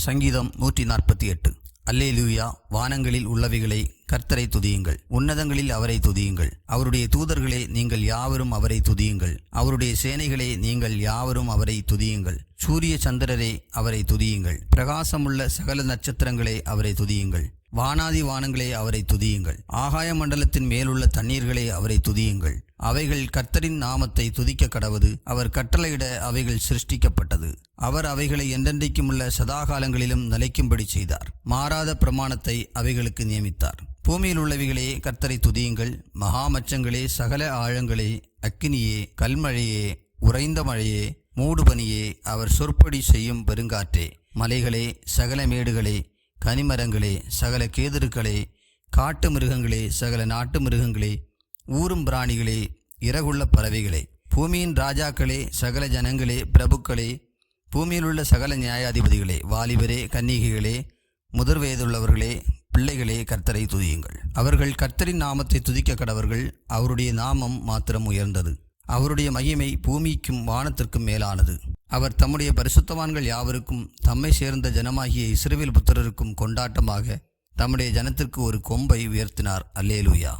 சங்கீதம் 148. அல்லேலூயா. வானங்களில் உள்ளவைகளை கர்த்தரை துதியுங்கள், உன்னதங்களில் அவரை துதியுங்கள். அவருடைய தூதர்களே, நீங்கள் யாவரும் அவரை துதியுங்கள். அவருடைய சேனைகளே, நீங்கள் யாவரும் அவரை துதியுங்கள். சூரிய சந்திரரே, அவரை துதியுங்கள். பிரகாசமுள்ள சகல நட்சத்திரங்களே, அவரை துதியுங்கள். வானாதி வானங்களே, அவரை துதியுங்கள். ஆகாய மண்டலத்தின் மேலுள்ள தண்ணீர்களே, அவரை துதியுங்கள். அவைகள் கர்த்தரின் நாமத்தை துதிக்க கடவது. அவர் கட்டளையிட அவைகள் சிருஷ்டிக்கப்பட்டது. அவர் அவைகளை என்றென்றைக்கும் உள்ள சதாகாலங்களிலும் நிலைக்கும்படி செய்தார். மாறாத பிரமாணத்தை அவைகளுக்கு நியமித்தார். பூமியில் உள்ளவைகளே, கர்த்தரை துதியுங்கள். மகாமச்சங்களே, சகல ஆழங்களே, அக்கினியே, கல்மழையே, உறைந்த மழையே, மூடுபனியே, அவர் சொற்படி செய்யும் பெருங்காற்றே, மலைகளே, சகல மேடுகளே, கனிமரங்களே, சகல கேதுருக்களே, காட்டு மிருகங்களே, சகல நாட்டு மிருகங்களே, ஊரும் பிராணிகளே, இறகுள்ள பறவைகளே, பூமியின் ராஜாக்களே, சகல ஜனங்களே, பிரபுக்களே, பூமியில் உள்ள சகல நியாயாதிபதிகளே, வாலிபரே, கன்னிகைகளே, முதிர்வயதுள்ளவர்களே, பிள்ளைகளே, கர்த்தரை துதியுங்கள். அவர்கள் கர்த்தரின் நாமத்தை துதிக்க கடவர்கள். அவருடைய நாமம் மாத்திரம் உயர்ந்தது. அவருடைய மகிமை பூமிக்கும் வானத்திற்கும் மேலானது. அவர் தம்முடைய பரிசுத்தவான்கள் யாவருக்கும், தம்மை சேர்ந்த ஜனமாகிய இஸ்ரவேல் புத்திரருக்கும் கொண்டாட்டமாக தம்முடைய ஜனத்திற்கு ஒரு கொம்பை உயர்த்தினார். அல்லேலூயா.